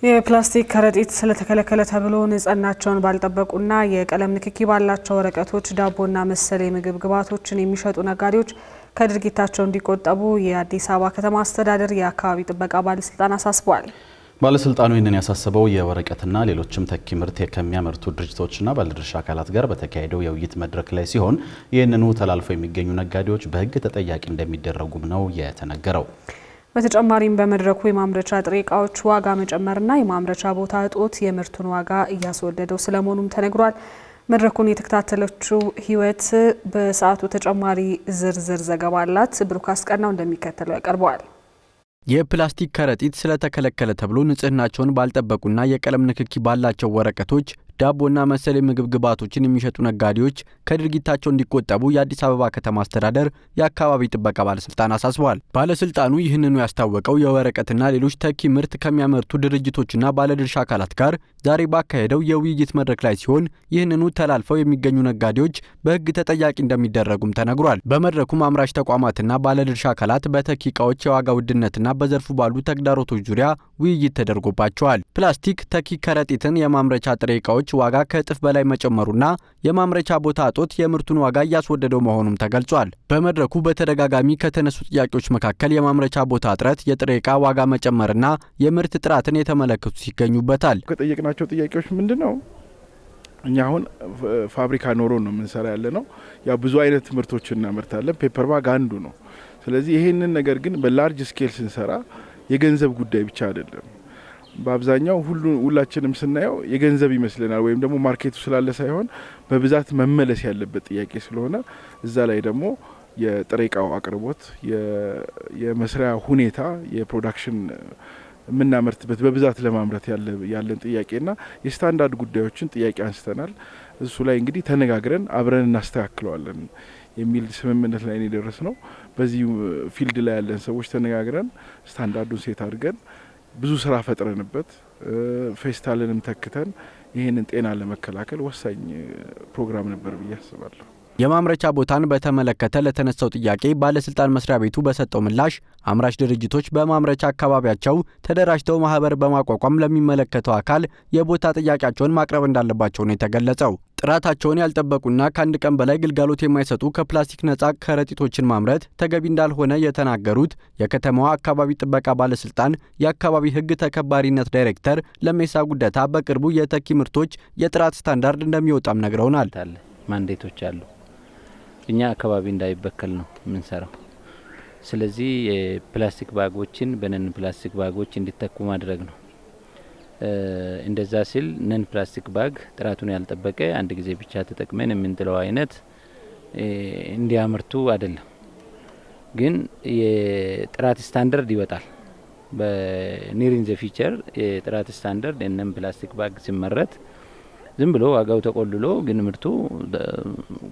የፕላስቲክ ከረጢት ስለተከለከለ ተብሎ ንጽህናቸውን ባልጠበቁና የቀለም ንክኪ ባላቸው ወረቀቶች ዳቦና መሰል የምግብ ግብዓቶችን የሚሸጡ ነጋዴዎች ከድርጊታቸው እንዲቆጠቡ የአዲስ አበባ ከተማ አስተዳደር የአካባቢ ጥበቃ ባለስልጣን አሳስቧል። ባለስልጣኑ ይህንን ያሳሰበው የወረቀትና ሌሎችም ተኪ ምርት ከሚያመርቱ ድርጅቶችና ባለድርሻ አካላት ጋር በተካሄደው የውይይት መድረክ ላይ ሲሆን ይህንኑ ተላልፈው የሚገኙ ነጋዴዎች በሕግ ተጠያቂ እንደሚደረጉም ነው የተነገረው። በተጨማሪም በመድረኩ የማምረቻ ጥሬ ዕቃዎች ዋጋ መጨመርና የማምረቻ ቦታ እጦት የምርቱን ዋጋ እያስወደደው ስለመሆኑም ተነግሯል። መድረኩን የተከታተለችው ህይወት በሰዓቱ ተጨማሪ ዝርዝር ዘገባ አላት። ብሩክ አስቀናው እንደሚከተለው ያቀርበዋል። የፕላስቲክ ከረጢት ስለተከለከለ ተብሎ ንጽህናቸውን ባልጠበቁና የቀለም ንክኪ ባላቸው ወረቀቶች ዳቦና መሰል የምግብ ግብዓቶችን የሚሸጡ ነጋዴዎች ከድርጊታቸው እንዲቆጠቡ የአዲስ አበባ ከተማ አስተዳደር የአካባቢ ጥበቃ ባለስልጣን አሳስቧል። ባለስልጣኑ ይህንኑ ያስታወቀው የወረቀትና ሌሎች ተኪ ምርት ከሚያመርቱ ድርጅቶችና ባለድርሻ አካላት ጋር ዛሬ ባካሄደው የውይይት መድረክ ላይ ሲሆን ይህንኑ ተላልፈው የሚገኙ ነጋዴዎች በሕግ ተጠያቂ እንደሚደረጉም ተነግሯል። በመድረኩም አምራች ተቋማትና ባለድርሻ አካላት በተኪ ዕቃዎች የዋጋ ውድነትና በዘርፉ ባሉ ተግዳሮቶች ዙሪያ ውይይት ተደርጎባቸዋል። ፕላስቲክ ተኪ ከረጢትን የማምረቻ ጥሬ ዕቃዎች ዋጋ ከእጥፍ በላይ መጨመሩና የማምረቻ ቦታ እጦት የምርቱን ዋጋ እያስወደደው መሆኑም ተገልጿል። በመድረኩ በተደጋጋሚ ከተነሱ ጥያቄዎች መካከል የማምረቻ ቦታ እጥረት፣ የጥሬ ዕቃ ዋጋ መጨመርና የምርት ጥራትን የተመለከቱ ይገኙበታል። ከጠየቅናቸው ጥያቄዎች ምንድነው? እኛ አሁን ፋብሪካ ኖሮ ነው የምንሰራ ያለ ነው። ያው ብዙ አይነት ምርቶችን እናመርታለን። ፔፐር ባግ አንዱ ነው። ስለዚህ ይሄንን ነገር ግን በላርጅ ስኬል ስንሰራ የገንዘብ ጉዳይ ብቻ አይደለም። በአብዛኛው ሁላችንም ስናየው የገንዘብ ይመስለናል ወይም ደግሞ ማርኬቱ ስላለ ሳይሆን በብዛት መመለስ ያለበት ጥያቄ ስለሆነ እዛ ላይ ደግሞ የጥሬ ዕቃው አቅርቦት፣ የመስሪያ ሁኔታ፣ የፕሮዳክሽን የምናመርትበት በብዛት ለማምረት ያለን ጥያቄና የስታንዳርድ ጉዳዮችን ጥያቄ አንስተናል። እሱ ላይ እንግዲህ ተነጋግረን አብረን እናስተካክለዋለን የሚል ስምምነት ላይ የደረስ ነው። በዚህ ፊልድ ላይ ያለን ሰዎች ተነጋግረን ስታንዳርዱን ሴት አድርገን ብዙ ስራ ፈጥረንበት ፌስታልንም ተክተን ይህንን ጤና ለመከላከል ወሳኝ ፕሮግራም ነበር ብዬ አስባለሁ። የማምረቻ ቦታን በተመለከተ ለተነሳው ጥያቄ ባለስልጣን መስሪያ ቤቱ በሰጠው ምላሽ አምራች ድርጅቶች በማምረቻ አካባቢያቸው ተደራጅተው ማህበር በማቋቋም ለሚመለከተው አካል የቦታ ጥያቄያቸውን ማቅረብ እንዳለባቸው ነው የተገለጸው። ጥራታቸውን ያልጠበቁና ከአንድ ቀን በላይ ግልጋሎት የማይሰጡ ከፕላስቲክ ነጻ ከረጢቶችን ማምረት ተገቢ እንዳልሆነ የተናገሩት የከተማዋ አካባቢ ጥበቃ ባለስልጣን የአካባቢ ሕግ ተከባሪነት ዳይሬክተር ለሜሳ ጉደታ በቅርቡ የተኪ ምርቶች የጥራት ስታንዳርድ እንደሚወጣም ነግረውናል። ማንዴቶች አሉ። እኛ አካባቢ እንዳይበከል ነው የምንሰራው። ስለዚህ የፕላስቲክ ባጎችን በነን ፕላስቲክ ባጎች እንዲተኩ ማድረግ ነው። እንደዛ ሲል ነን ፕላስቲክ ባግ ጥራቱን ያልጠበቀ አንድ ጊዜ ብቻ ተጠቅመን የምንጥለው አይነት እንዲያመርቱ አይደለም። ግን የጥራት ስታንዳርድ ይወጣል። በኒሪን ዘ ፊቸር የጥራት ስታንዳርድ ነን ፕላስቲክ ባግ ሲመረት ዝም ብሎ ዋጋው ተቆልሎ ግን ምርቱ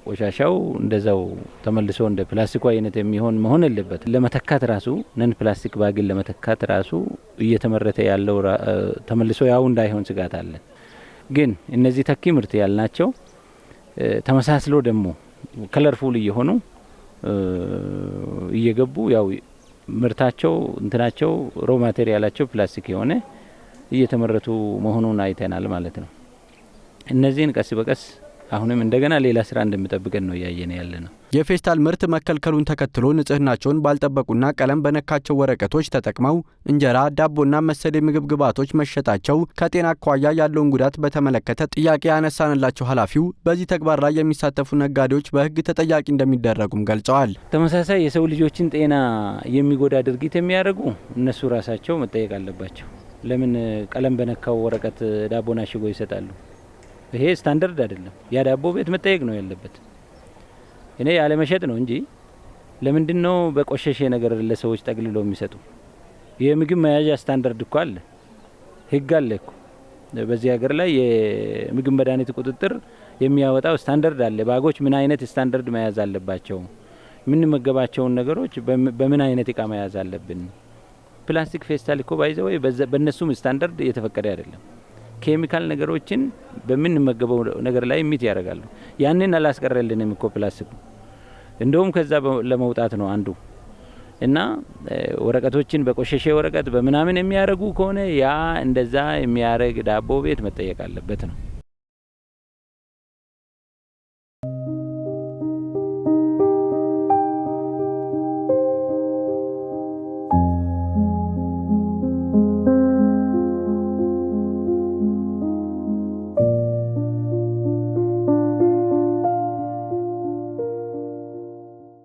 ቆሻሻው እንደዛው ተመልሶ እንደ ፕላስቲኩ አይነት የሚሆን መሆን የለበት። ለመተካት ራሱ ነን ፕላስቲክ ባግን ለመተካት ራሱ እየተመረተ ያለው ተመልሶ ያው እንዳይሆን ስጋት አለ። ግን እነዚህ ተኪ ምርት ያልናቸው ተመሳስሎ ደግሞ ከለርፉል እየሆኑ እየገቡ ያው ምርታቸው እንትናቸው ሮ ማቴሪያላቸው ፕላስቲክ የሆነ እየተመረቱ መሆኑን አይተናል ማለት ነው። እነዚህን ቀስ በቀስ አሁንም እንደገና ሌላ ስራ እንደሚጠብቀን ነው ያየነ ያለ ነው። የፌስታል ምርት መከልከሉን ተከትሎ ንጽህናቸውን ባልጠበቁና ቀለም በነካቸው ወረቀቶች ተጠቅመው እንጀራ፣ ዳቦና መሰል የምግብ ግብዓቶች መሸጣቸው ከጤና አኳያ ያለውን ጉዳት በተመለከተ ጥያቄ ያነሳንላቸው ኃላፊው በዚህ ተግባር ላይ የሚሳተፉ ነጋዴዎች በሕግ ተጠያቂ እንደሚደረጉም ገልጸዋል። ተመሳሳይ የሰው ልጆችን ጤና የሚጎዳ ድርጊት የሚያደርጉ እነሱ ራሳቸው መጠየቅ አለባቸው። ለምን ቀለም በነካው ወረቀት ዳቦና ሽጎ ይሰጣሉ? ይሄ ስታንዳርድ አይደለም። ያ ዳቦ ቤት መጠየቅ ነው ያለበት። እኔ ያለ መሸጥ ነው እንጂ ለምንድነው በቆሸሸ ነገር ለሰዎች ጠቅልለው የሚሰጡ? የምግብ መያዣ ስታንዳርድ እኮ አለ፣ ህግ አለ እኮ። በዚህ ሀገር ላይ የምግብ መድኃኒት ቁጥጥር የሚያወጣው ስታንዳርድ አለ። ባጎች ምን አይነት ስታንዳርድ መያዝ አለባቸው? ምን መገባቸውን ነገሮች በምን አይነት እቃ መያዝ አለብን? ፕላስቲክ ፌስታል እኮ ባይዘው በእነሱም ስታንዳርድ እየተፈቀደ አይደለም። ኬሚካል ነገሮችን በምንመገበው ነገር ላይ ሚት ያደርጋሉ። ያንን አላስቀረልንም እኮ ፕላስቲኩ። እንደውም ከዛ ለመውጣት ነው አንዱ እና ወረቀቶችን በቆሸሸ ወረቀት በምናምን የሚያረጉ ከሆነ ያ እንደዛ የሚያረግ ዳቦ ቤት መጠየቅ አለበት ነው።